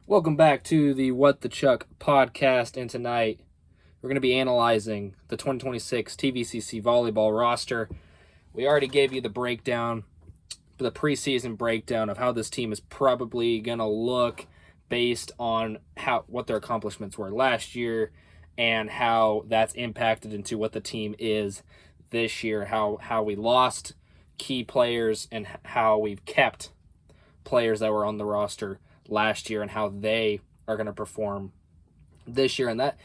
Welcome back to the What the Chuck podcast, and tonight we're going to be analyzing the 2026 TVCC volleyball roster. We already gave you the breakdown, the preseason breakdown of how this team is probably going to look based on what their accomplishments were last year and how that's impacted into what the team is this year, how we lost key players and how we've kept players that were on the roster last year and how they are going to perform this year. And that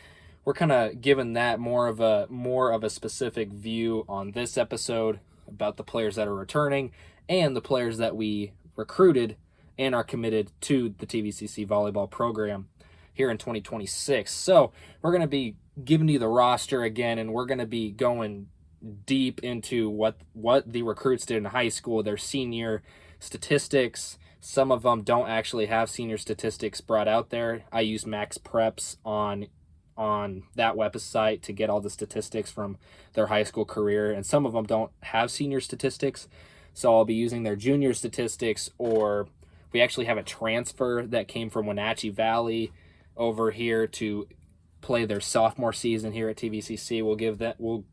we're kind of given that more of a specific view on this episode about the players that are returning and the players that we recruited and are committed to the TVCC volleyball program here in 2026. So we're going to be giving you the roster again, and we're going to be going deep into what the recruits did in high school, their senior statistics. Some of them don't actually have senior statistics brought out there. I use Max Preps on that website to get all the statistics from their high school career, and some of them don't have senior statistics, so I'll be using their junior statistics. Or we actually have a transfer that came from Wenatchee Valley over here to play their sophomore season here at TVCC. We'll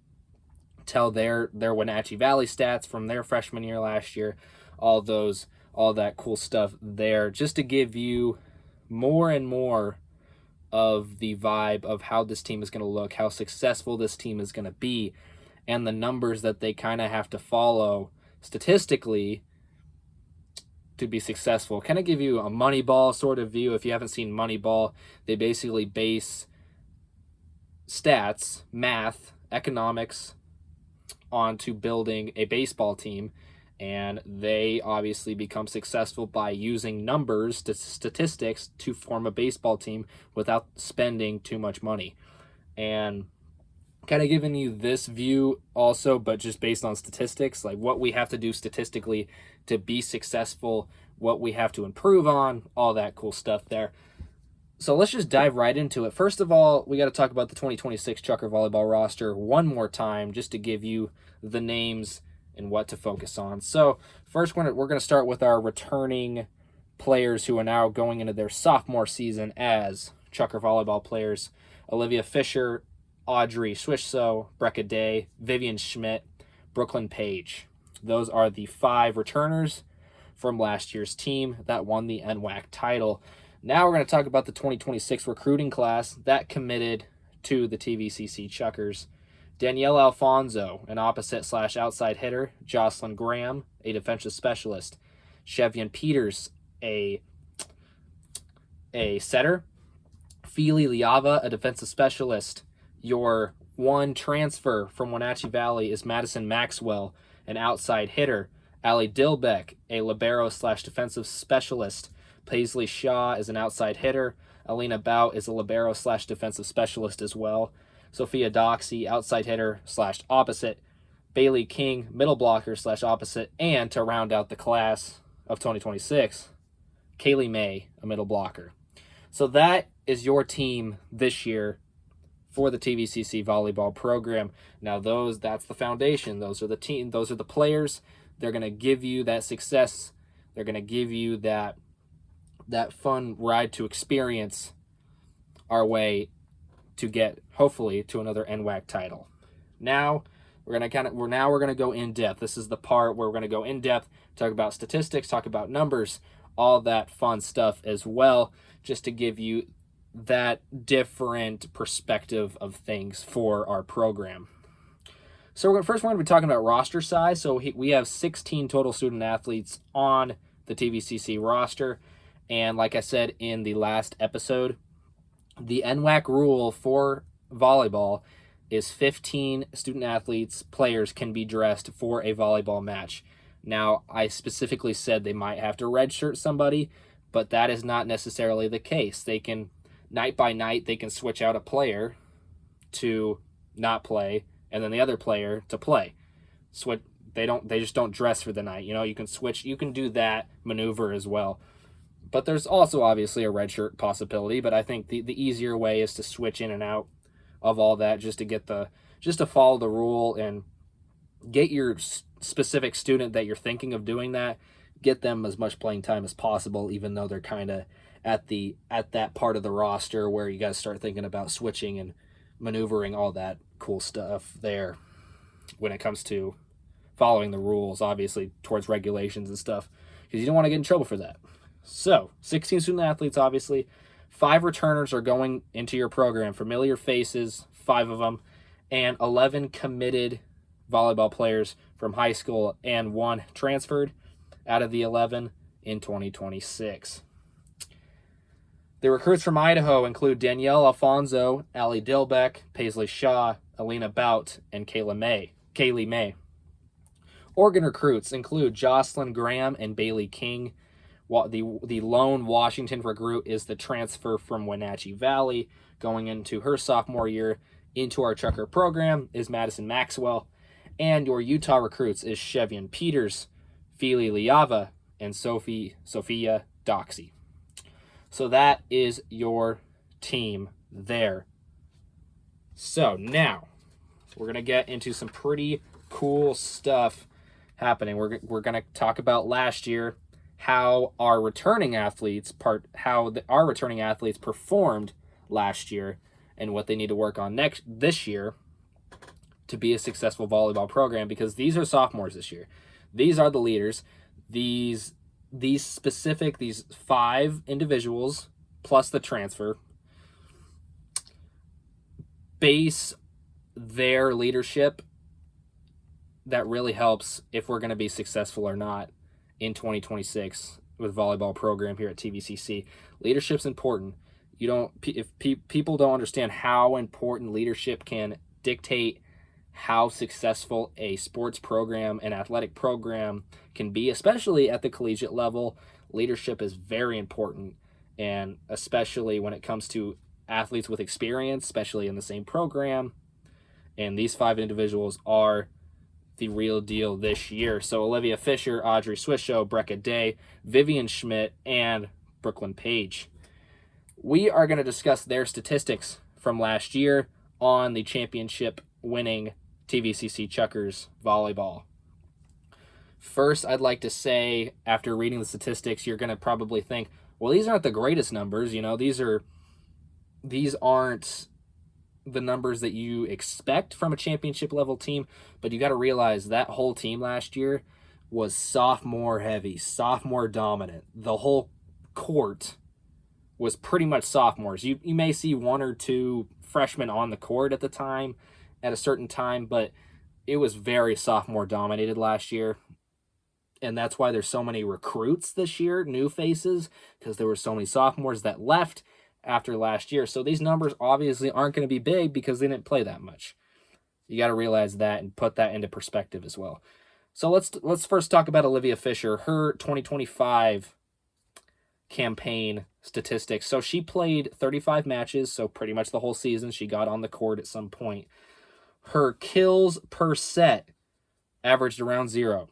tell their Wenatchee Valley stats from their freshman year last year, all that cool stuff there, just to give you more and more of the vibe of how this team is going to look, how successful this team is going to be, and the numbers that they kind of have to follow statistically to be successful. Kind of give you a Moneyball sort of view. If you haven't seen Moneyball, they basically base stats, math, economics onto building a baseball team, and they obviously become successful by using numbers to statistics to form a baseball team without spending too much money. And kind of giving you this view also, but just based on statistics, like what we have to do statistically to be successful, what we have to improve on, all that cool stuff there. So let's just dive right into it. First of all, we got to talk about the 2026 Chucker volleyball roster one more time, just to give you the names and what to focus on. So first, we're going to start with our returning players who are now going into their sophomore season as Chucker volleyball players: Olivia Fisher, Audrey Swishso, Brecca Day, Vivian Schmidt, Brooklyn Page. Those are the 5 returners from last year's team that won the NWAC title. Now we're going to talk about the 2026 recruiting class that committed to the TVCC Chuckers. Danielle Alfonso, an opposite/outside hitter. Jocelyn Graham, a defensive specialist. Chevian Peters, a setter. Feely Liava, a defensive specialist. Your one transfer from Wenatchee Valley is Madison Maxwell, an outside hitter. Allie Dilbeck, a libero/defensive specialist. Paisley Shaw is an outside hitter. Alina Bout is a libero/defensive specialist as well. Sophia Doxey, outside hitter/opposite. Bailey King, middle blocker/opposite. And to round out the class of 2026, Kaylee May, a middle blocker. So that is your team this year for the TVCC volleyball program. Now that's the foundation. Those are the team. Those are the players. They're going to give you that success. They're going to give you that fun ride to experience our way to get, hopefully, to another NWAC title. Now we're gonna go in depth. This is the part where we're gonna go in depth, talk about statistics, talk about numbers, all that fun stuff as well, just to give you that different perspective of things for our program. So we're going to be talking about roster size. So we have 16 total student athletes on the TVCC roster. And like I said in the last episode, the NWAC rule for volleyball is 15 student athletes, players, can be dressed for a volleyball match. Now, I specifically said they might have to redshirt somebody, but that is not necessarily the case. They can, night by night, they can switch out a player to not play, and then the other player to play. They just don't dress for the night. You can switch, you can do that maneuver as well. But there's also obviously a redshirt possibility, but I think the easier way is to switch in and out of all that, just to follow the rule and get your specific student that you're thinking of doing that get them as much playing time as possible, even though they're kind of at that part of the roster where you got to start thinking about switching and maneuvering, all that cool stuff there when it comes to following the rules, obviously, towards regulations and stuff, because you don't want to get in trouble for that. So, 16 student athletes, obviously. 5 returners are going into your program, familiar faces, 5 of them, and 11 committed volleyball players from high school and 1 transferred out of the 11 in 2026. The recruits from Idaho include Danielle Alfonso, Allie Dilbeck, Paisley Shaw, Alina Bout, and Kaylee May. Oregon recruits include Jocelyn Graham and Bailey King. The lone Washington recruit is the transfer from Wenatchee Valley. Going into her sophomore year into our Chucker program is Madison Maxwell. And your Utah recruits is Chevian Peters, Fili Liava, and Sophia Doxey. So that is your team there. So now we're going to get into some pretty cool stuff happening. We're going to talk about last year, how our returning athletes performed last year and what they need to work on this year to be a successful volleyball program, because these are sophomores this year. These are the leaders. These 5 individuals plus the transfer base their leadership that really helps if we're going to be successful or not in 2026 with volleyball program here at TVCC. Leadership's important. If people don't understand how important leadership can dictate how successful a sports program, an athletic program can be, especially at the collegiate level, leadership is very important. And especially when it comes to athletes with experience, especially in the same program. And these 5 individuals are the real deal this year. So Olivia Fisher, Audrey Swishow, Brecca Day, Vivian Schmidt, and Brooklyn Page. We are going to discuss their statistics from last year on the championship winning TVCC Chuckers volleyball. First, I'd like to say, after reading the statistics, you're going to probably think, well, these aren't the greatest numbers. These aren't the numbers that you expect from a championship level team, but you got to realize that whole team last year was sophomore heavy, sophomore dominant. The whole court was pretty much sophomores. You may see 1 or 2 freshmen on the court at a certain time, but it was very sophomore dominated last year. And that's why there's so many recruits this year, new faces, because there were so many sophomores that left after last year. So these numbers obviously aren't going to be big because they didn't play that much. You got to realize that and put that into perspective as well. So let's first talk about Olivia Fisher, her 2025 campaign statistics. So she played 35 matches, so pretty much the whole season. She got on the court at some point. Her kills per set averaged around 0.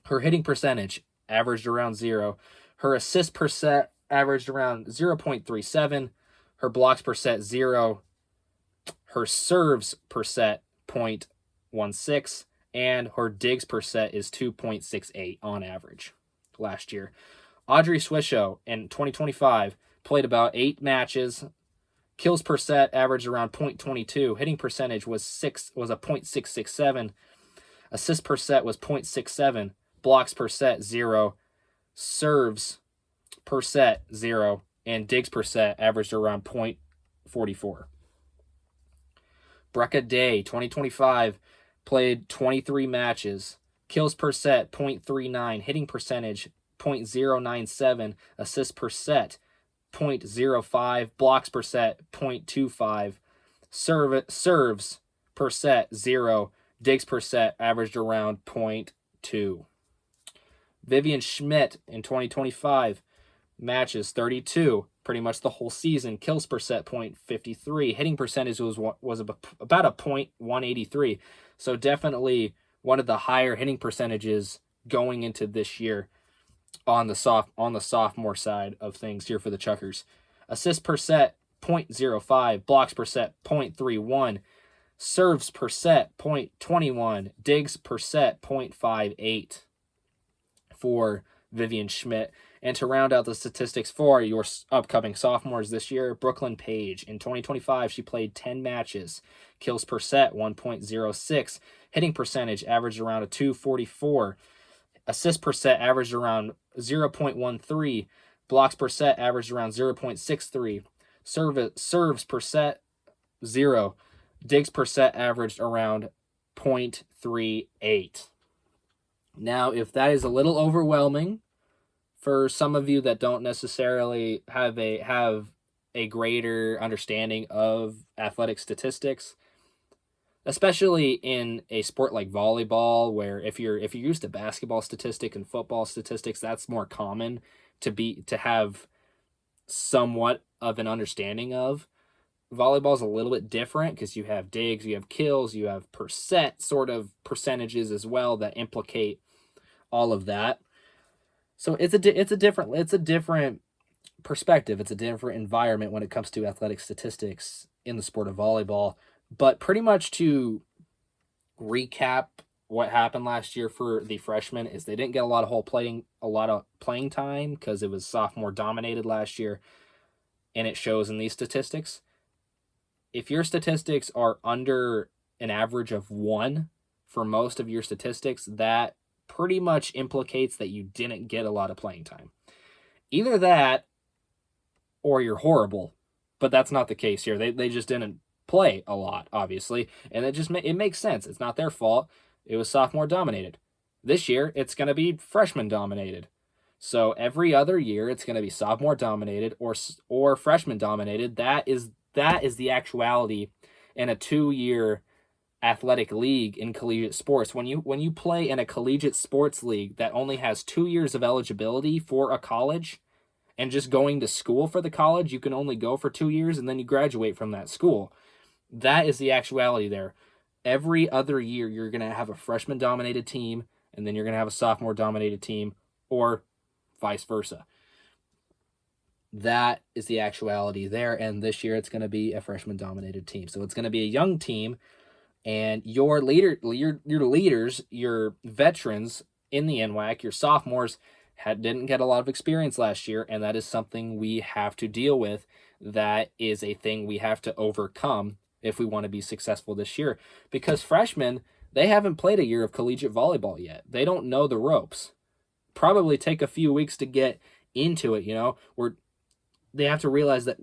Her hitting percentage averaged around 0. Her assists per set averaged around 0.37. Her blocks per set, 0. Her serves per set, 0.16. And her digs per set is 2.68 on average last year. Audrey Swishow in 2025 played about 8 matches. Kills per set averaged around 0.22. Hitting percentage was a 0.667. Assists per set was 0.67. Blocks per set, 0. Serves per set, 0. And digs per set averaged around 0.44. Brecca Day, 2025, played 23 matches. Kills per set, 0.39. Hitting percentage, 0.097. Assists per set, 0.05. Blocks per set, 0.25. Serves per set, 0. Digs per set averaged around 0.2. Vivian Schmidt in 2025 matches 32, pretty much the whole season. Kills per set 0.53. Hitting percentage was about a 0.183. So definitely one of the higher hitting percentages going into this year on the sophomore side of things here for the Chuckers. Assists per set 0.05. Blocks per set 0.31. Serves per set 0.21. Digs per set 0.58. For Vivian Schmidt. And to round out the statistics for your upcoming sophomores this year, Brooklyn Page. In 2025, she played 10 matches. Kills per set, 1.06. Hitting percentage averaged around a 244. Assist per set averaged around 0.13. Blocks per set averaged around 0.63. Serves per set, 0. Digs per set averaged around 0.38. Now, if that is a little overwhelming for some of you that don't necessarily have a greater understanding of athletic statistics, especially in a sport like volleyball, where if you're used to basketball statistic and football statistics, that's more common to have somewhat of an understanding of. Volleyball is a little bit different because you have digs, you have kills, you have per set sort of percentages as well that implicate all of that. So it's a different perspective. It's a different environment when it comes to athletic statistics in the sport of volleyball. But pretty much to recap what happened last year for the freshmen is they didn't get a lot of playing time because it was sophomore dominated last year, and it shows in these statistics. If your statistics are under an average of 1 for most of your statistics, that pretty much implicates that you didn't get a lot of playing time. Either that or you're horrible, but that's not the case here. They just didn't play a lot, obviously, and it makes sense. It's not their fault. It was sophomore dominated. This year, it's going to be freshman dominated. So every other year, it's going to be sophomore dominated or freshman dominated. That is the actuality in a 2-year athletic league in collegiate sports. When you play in a collegiate sports league that only has 2 years of eligibility for a college, and just going to school for the college, you can only go for 2 years and then you graduate from that school. That is the actuality there. Every other year, you're going to have a freshman-dominated team, and then you're going to have a sophomore-dominated team, or vice versa. That is the actuality there, and this year it's going to be a freshman-dominated team. So it's going to be a young team, and your leaders, your veterans in the NWAC, your sophomores, didn't get a lot of experience last year, and that is something we have to deal with. That is a thing we have to overcome if we want to be successful this year. Because freshmen, they haven't played a year of collegiate volleyball yet. They don't know the ropes. Probably take a few weeks to get into it, they have to realize that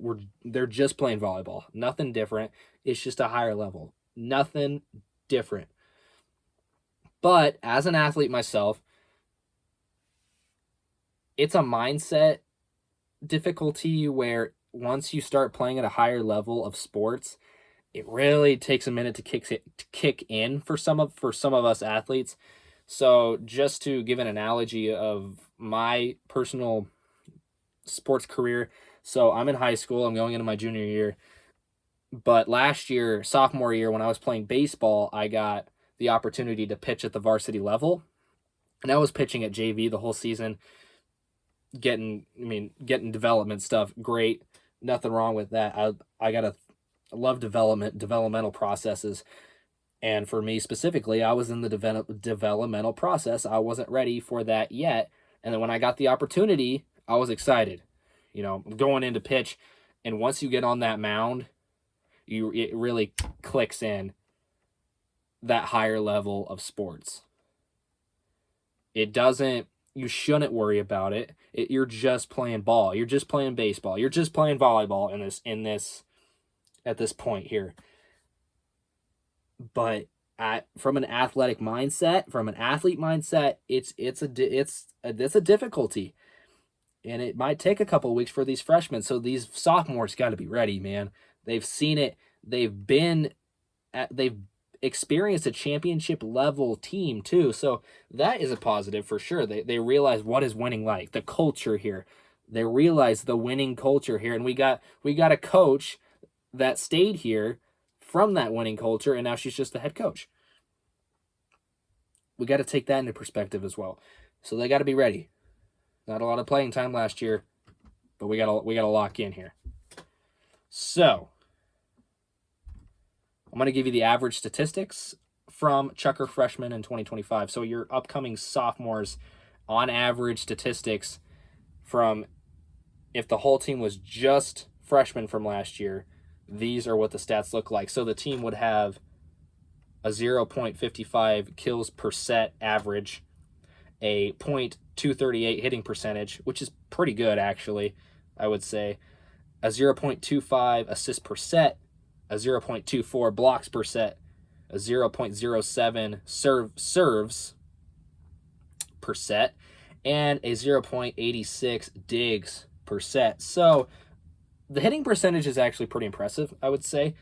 they're just playing volleyball. Nothing different. It's just a higher level. Nothing different. But as an athlete myself, it's a mindset difficulty where once you start playing at a higher level of sports, it really takes a minute to kick in for some of us athletes. So just to give an analogy of my personal sports career, so I'm in high school, I'm going into my junior year, but last year, sophomore year, when I was playing baseball, I got the opportunity to pitch at the varsity level, and I was pitching at JV the whole season, getting development stuff, great, nothing wrong with that. I love developmental processes. And for me specifically, I was in the developmental process. I wasn't ready for that yet. And then when I got the opportunity, I was excited, going into pitch. And once you get on that mound, it really clicks in that higher level of sports. You shouldn't worry about it. You're just playing ball. You're just playing baseball. You're just playing volleyball at this point here. But from an athletic mindset, from an athlete mindset, it's a difficulty, and it might take a couple of weeks for these freshmen. So these sophomores got to be ready, man. They've seen it. They've experienced a championship level team too. So that is a positive for sure. They realize what is winning like, the culture here. They realize the winning culture here, and we got a coach that stayed here from that winning culture, and now she's just the head coach. We got to take that into perspective as well. So they got to be ready. Not a lot of playing time last year, but we got to lock in here. So I'm going to give you the average statistics from Chucker freshmen in 2025. So your upcoming sophomores' on average statistics from if the whole team was just freshmen from last year, these are what the stats look like. So the team would have a 0.55 kills per set average, a .238 hitting percentage, which is pretty good actually, I would say, a 0.25 assists per set, a 0.24 blocks per set, a 0.07 serves per set, and a 0.86 digs per set. So the hitting percentage is actually pretty impressive, I would say.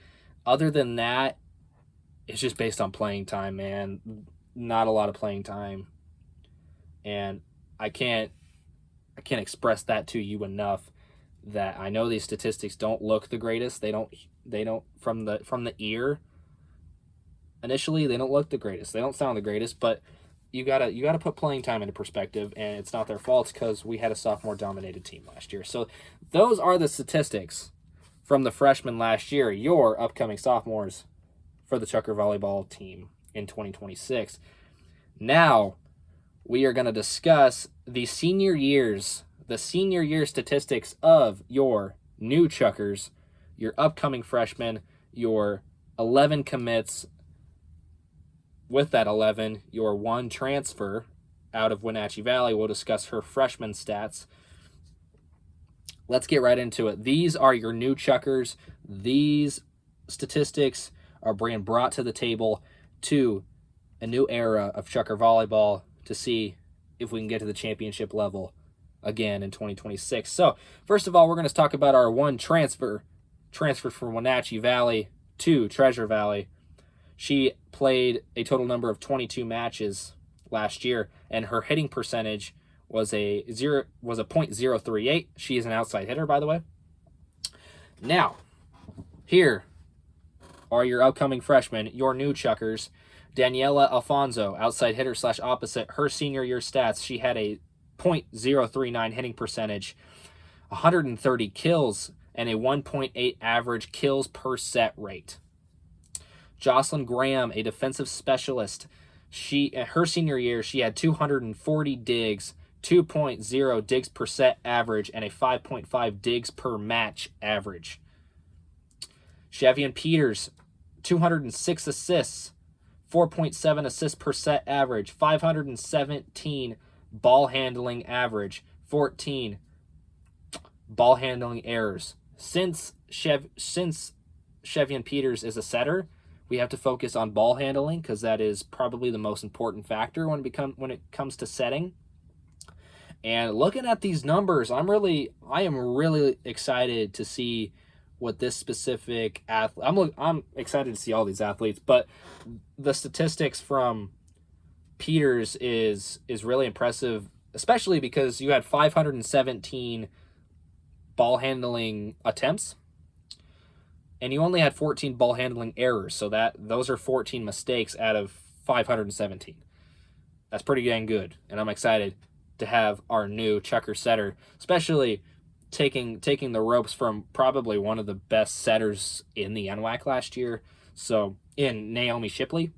Other than that, it's just based on playing time, man. Not a lot of playing time. And I can't express that to you enough, that I know these statistics don't look the greatest. They don't from the ear initially, they don't look the greatest. They don't sound the greatest, but you gotta put playing time into perspective, and it's not their fault because we had a sophomore dominated team last year. So those are the statistics from the freshmen last year, your upcoming sophomores for the Chucker volleyball team in 2026. Now we are going to discuss the senior year statistics of your new Chuckers, your upcoming freshmen, your 11 commits. With that 11, your one transfer out of Wenatchee Valley. We'll discuss her freshman stats. Let's get right into it. These are your new Chuckers. These statistics are being brought to the table to a new era of Chucker volleyball to see if we can get to the championship level again in 2026. So, first of all, we're going to talk about our one transferred from Wenatchee Valley to Treasure Valley. She played a total number of 22 matches last year, and her hitting percentage was a .038. She is an outside hitter, by the way. Now, here are your upcoming freshmen, your new Chuckers. Daniela Alfonso, outside hitter / opposite. Her senior year stats, she had a .039 hitting percentage, 130 kills, and a 1.8 average kills per set rate. Jocelyn Graham, a defensive specialist. Her senior year, she had 240 digs, 2.0 digs per set average, and a 5.5 digs per match average. Chevian Peters, 206 assists, 4.7 assists per set average, 517 ball handling average, 14 ball handling errors. Since Chevian Peters is a setter, we have to focus on ball handling because that is probably the most important factor when it comes to setting. And looking at these numbers, I am really excited to see what this specific athlete. I'm excited to see all these athletes, but the statistics from Peters is really impressive, especially because you had 517 ball handling attempts, and you only had 14 ball handling errors. So those are 14 mistakes out of 517. That's pretty dang good, and I'm excited to have our new Chucker setter, especially taking the ropes from probably one of the best setters in the NWAC last year, so in Naomi Shipley.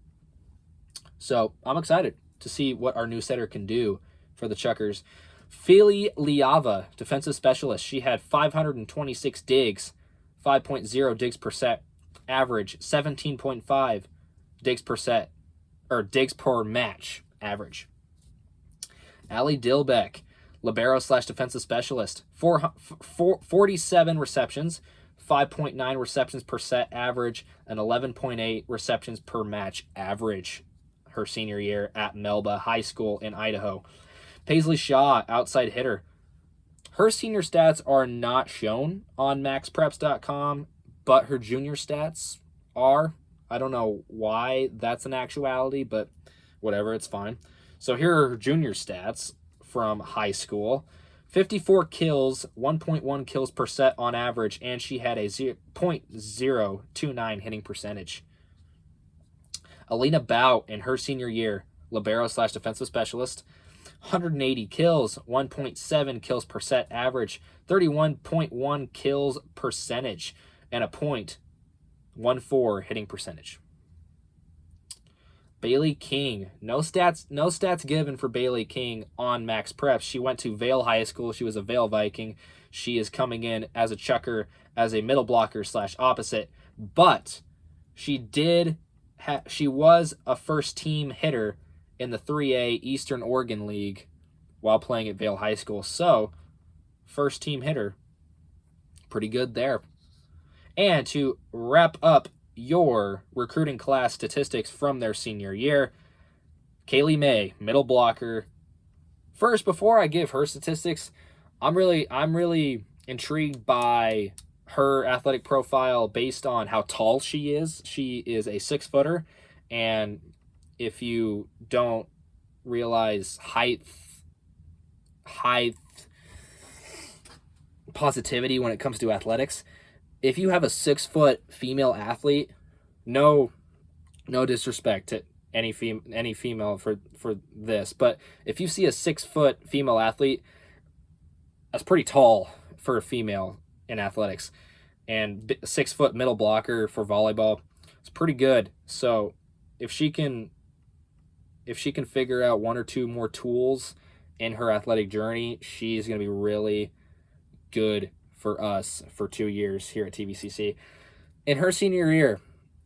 So I'm excited to see what our new setter can do for the Chuckers. Fili Liava, defensive specialist. She had 526 digs, 5.0 digs per set average, 17.5 digs per set, or digs per match average. Allie Dilbeck, libero / defensive specialist, 47 receptions, 5.9 receptions per set average, and 11.8 receptions per match average her senior year at Melba High School in Idaho. Paisley Shaw, outside hitter. Her senior stats are not shown on maxpreps.com, but her junior stats are. I don't know why that's an actuality, but whatever, it's fine. So here are her junior stats from high school. 54 kills, 1.1 kills per set on average, and she had a .029 hitting percentage. Alina Bout in her senior year, libero / defensive specialist, 180 kills, 1.7 kills per set average, 31.1 kills percentage, and a .14 hitting percentage. Bailey King. No stats given for Bailey King on Max Preps. She went to Vale High School. She was a Vale Viking. She is coming in as a chucker, as a middle blocker / opposite. But she was a first team hitter in the 3A Eastern Oregon League while playing at Vale High School. So, first team hitter. Pretty good there. And to wrap up your recruiting class statistics from their senior year, Kaylee May, middle blocker. First, before I give her statistics, I'm really intrigued by her athletic profile based on how tall she is. She is a 6-footer, and if you don't realize height positivity when it comes to athletics, if you have a 6-foot female athlete, no disrespect to any female for this, but if you see a 6-foot female athlete, that's pretty tall for a female in athletics, and 6-foot middle blocker for volleyball, it's pretty good. So if she can figure out one or two more tools in her athletic journey, she's going to be really good for us for 2 years here at TVCC. In her senior year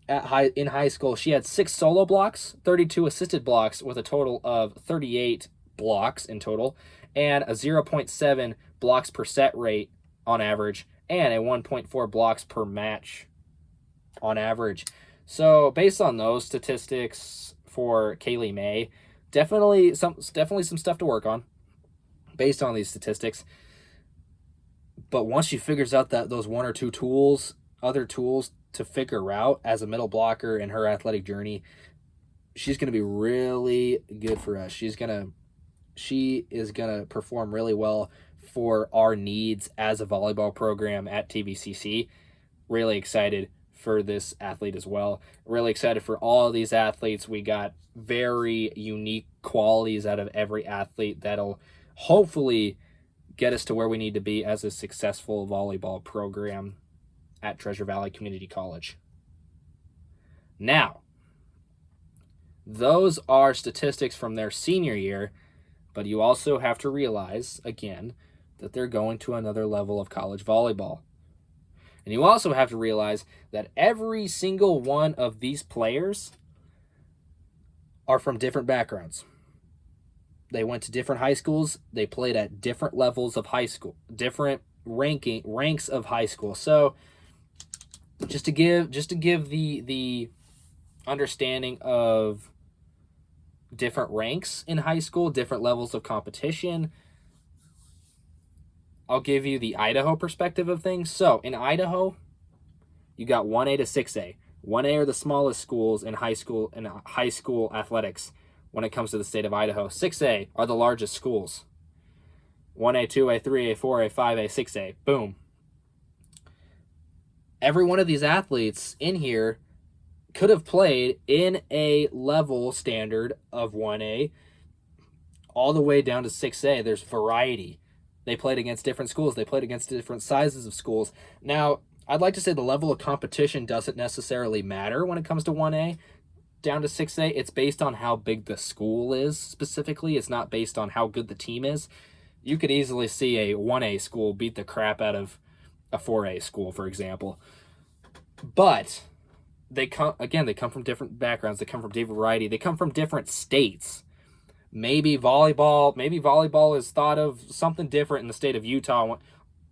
in high school, she had 6 solo blocks, 32 assisted blocks, with a total of 38 blocks in total, and a 0.7 blocks per set rate on average, and a 1.4 blocks per match on average. So based on those statistics for Kaylee May, definitely some stuff to work on based on these statistics. But once she figures out those one or two other tools to figure out as a middle blocker in her athletic journey, she's going to be really good for us. She is going to perform really well for our needs as a volleyball program at TVCC. Really excited for this athlete as well. Really excited for all of these athletes. We got very unique qualities out of every athlete that'll hopefully get us to where we need to be as a successful volleyball program at Treasure Valley Community College. Now, those are statistics from their senior year, but you also have to realize, again, that they're going to another level of college volleyball. And you also have to realize that every single one of these players are from different backgrounds. They went to different high schools. They played at different levels of high school, different ranks of high school. So just to give the understanding of different ranks in high school, different levels of competition, I'll give you the Idaho perspective of things. So in Idaho, you got 1A to 6A. 1A are the smallest schools in high school athletics when it comes to the state of Idaho. 6A are the largest schools. 1A, 2A, 3A, 4A, 5A, 6A. Boom. Every one of these athletes in here could have played in a level standard of 1A all the way down to 6A. There's variety. They played against different schools. They played against different sizes of schools. Now, I'd like to say the level of competition doesn't necessarily matter when it comes to 1A down to 6A. It's based on how big the school is specifically. It's not based on how good the team is. You could easily see a 1A school beat the crap out of a 4A school, for example. But they come from different backgrounds. They come from different variety. They come from different states. Maybe volleyball is thought of something different in the state of Utah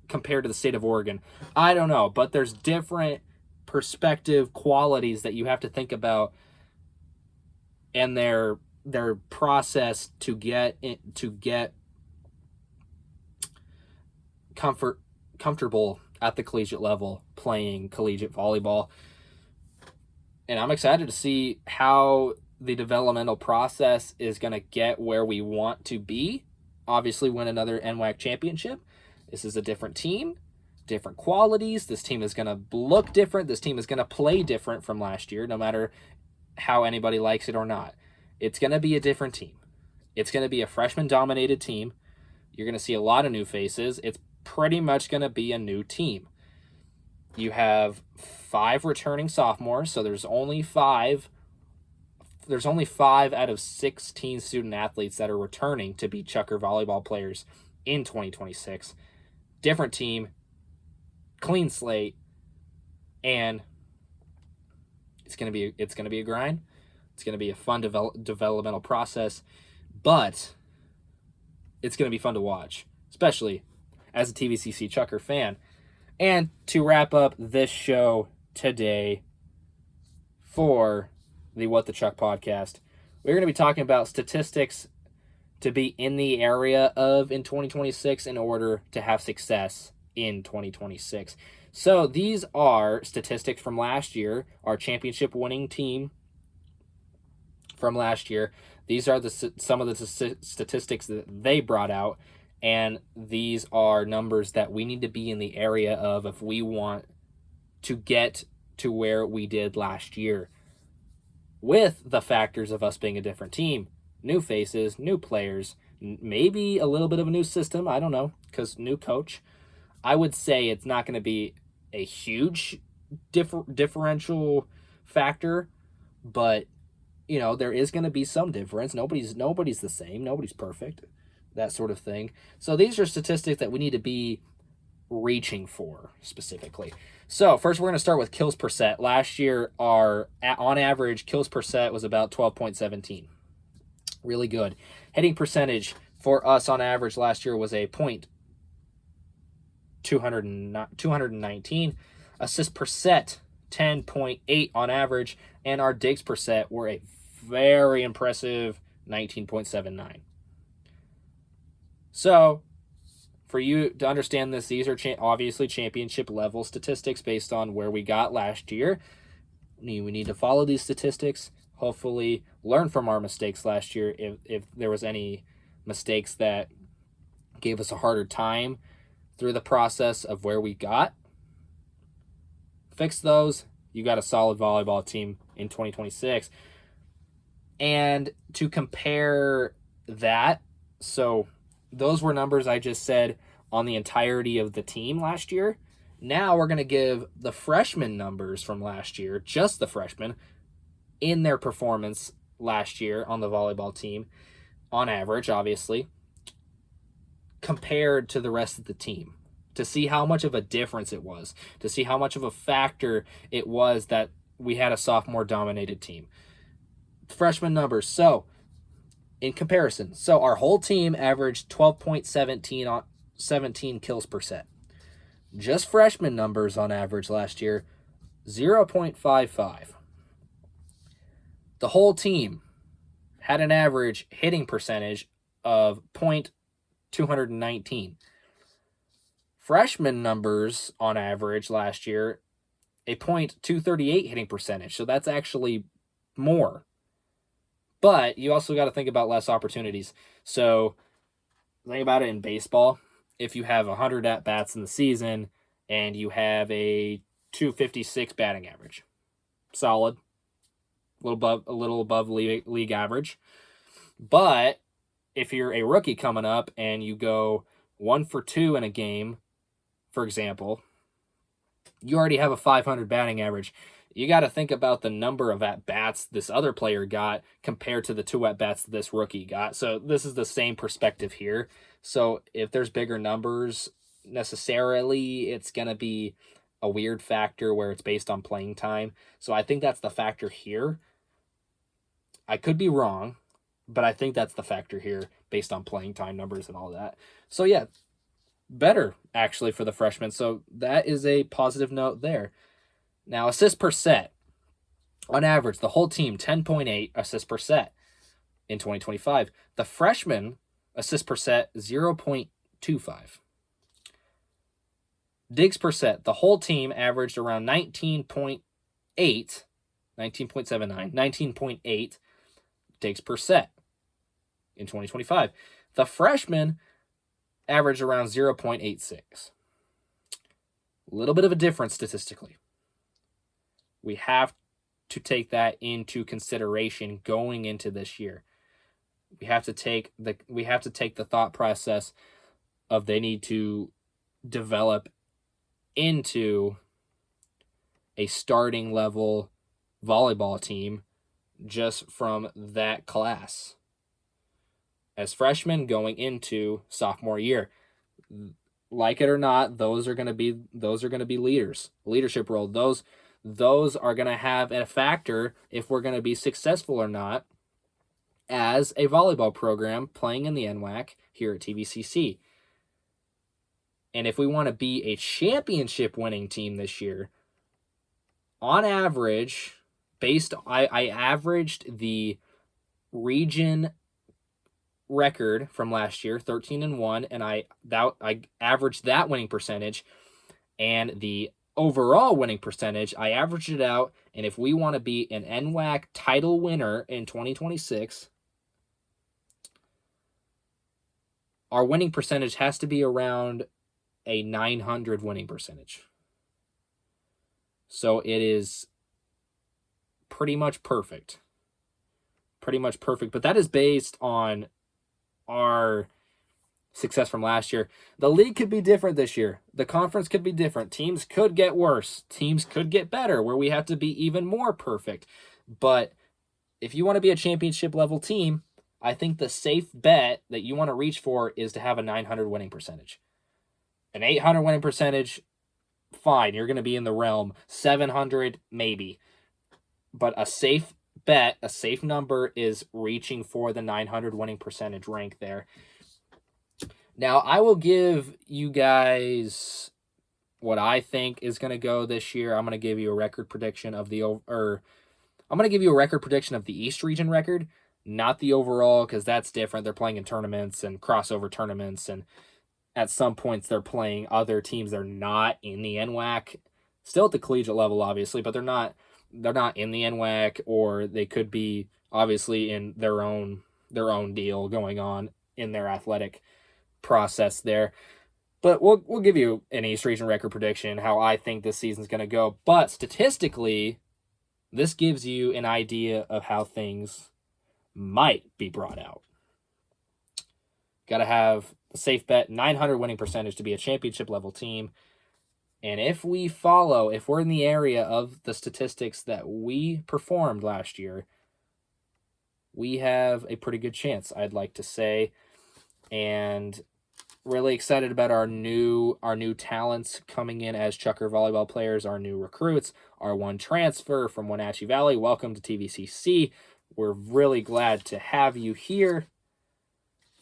compared to the state of Oregon. I don't know, but there's different perspective qualities that you have to think about and their process to get comfortable at the collegiate level playing collegiate volleyball. And I'm excited to see how the developmental process is going to get where we want to be. Obviously, win another NWAC championship. This is a different team, different qualities. This team is going to look different. This team is going to play different from last year, no matter how anybody likes it or not. It's going to be a different team. It's going to be a freshman-dominated team. You're going to see a lot of new faces. It's pretty much going to be a new team. You have 5 returning sophomores, so there's only 5 there's only 5 out of 16 student athletes that are returning to be Chucker volleyball players in 2026. Different team, clean slate, and it's gonna be a grind. It's gonna be a fun developmental process, but it's gonna be fun to watch, especially as a TVCC Chucker fan. And to wrap up this show today for the What the Chuck podcast, we're going to be talking about statistics to be in the area of in 2026 in order to have success in 2026. So these are statistics from last year, our championship winning team from last year. These are some of the statistics that they brought out, and these are numbers that we need to be in the area of if we want to get to where we did last year, with the factors of us being a different team, new faces, new players, maybe a little bit of a new system. I don't know, because new coach. I would say it's not going to be a huge differential factor, but there is going to be some difference. Nobody's the same. Nobody's perfect. That sort of thing. So these are statistics that we need to be reaching for specifically. So first, we're going to start with kills per set. Last year, our on average kills per set was about 12.17. Really good. Hitting percentage for us on average last year was a .219. Assists per set 10.8 on average, and our digs per set were a very impressive 19.79. So, for you to understand this, these are obviously championship level statistics based on where we got last year. We need to follow these statistics, hopefully learn from our mistakes last year if there was any mistakes that gave us a harder time through the process of where we got. Fix those, you got a solid volleyball team in 2026. And to compare that, so those were numbers I just said on the entirety of the team last year. Now we're going to give the freshman numbers from last year, just the freshmen, in their performance last year on the volleyball team, on average, obviously, compared to the rest of the team, to see how much of a difference it was, to see how much of a factor it was that we had a sophomore-dominated team. Freshman numbers. So, in comparison, our whole team averaged 12.17 on 17 kills per set. Just freshman numbers on average last year, 0.55. The whole team had an average hitting percentage of .219. Freshman numbers on average last year, a .238 hitting percentage. So that's actually more. But you also got to think about less opportunities. So think about it in baseball. If you have 100 at-bats in the season and you have a .256 batting average, solid, a little above league average. But if you're a rookie coming up and you go 1 for 2 in a game, for example, you already have a .500 batting average. You got to think about the number of at-bats this other player got compared to the 2 at-bats this rookie got. So this is the same perspective here. So if there's bigger numbers, necessarily it's going to be a weird factor where it's based on playing time. So I think that's the factor here. I could be wrong, but I think that's the factor here based on playing time numbers and all that. So yeah, better actually for the freshmen. So that is a positive note there. Now, assists per set. On average, the whole team, 10.8 assists per set in 2025. The freshman, assists per set, 0.25. Digs per set. The whole team averaged around 19.79, 19.8 digs per set in 2025. The freshman averaged around 0.86. A little bit of a difference statistically. We have to take that into consideration going into this year. We have to take the thought process of they need to develop into a starting level volleyball team just from that class as freshmen going into sophomore year. Like it or not, those are going to be leaders, leadership role. Those are going to have a factor if we're going to be successful or not as a volleyball program playing in the NWAC here at TVCC. And if we want to be a championship winning team this year, on average, I averaged the region record from last year, 13-1, and I averaged that winning percentage, and the overall winning percentage, I averaged it out. And if we want to be an NWAC title winner in 2026, our winning percentage has to be around a 900 winning percentage. So it is pretty much perfect. But that is based on our success from last year. The league could be different this year. The conference could be different. Teams could get worse. Teams could get better, where we have to be even more perfect. But if you want to be a championship level team, I think the safe bet that you want to reach for is to have a 900 winning percentage. An 800 winning percentage, fine, you're going to be in the realm. 700, maybe. But a safe bet, a safe number, is reaching for the 900 winning percentage rank there. Now, I will give you guys what I think is going to go this year. I'm going to give you a record prediction of the East region record, not the overall, because that's different. They're playing in tournaments and crossover tournaments, and at some points they're playing other teams. They're not in the NWAC, still at the collegiate level, obviously, but they're not in the NWAC, or they could be obviously in their own deal going on in their athletic process there. But we'll give you an East region record prediction, how I think this season's going to go. But statistically, this gives you an idea of how things might be brought out. Got to have a safe bet, 900 winning percentage to be a championship level team. And if we're in the area of the statistics that we performed last year, we have a pretty good chance, I'd like to say. And really excited about our new talents coming in as Chucker volleyball players, our new recruits, our one transfer from Wenatchee Valley. Welcome to TVCC. We're really glad to have you here.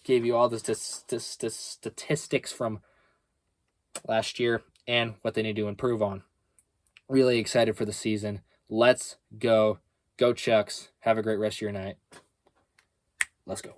Gave you all the statistics from last year and what they need to improve on. Really excited for the season. Let's go. Go Chucks. Have a great rest of your night. Let's go.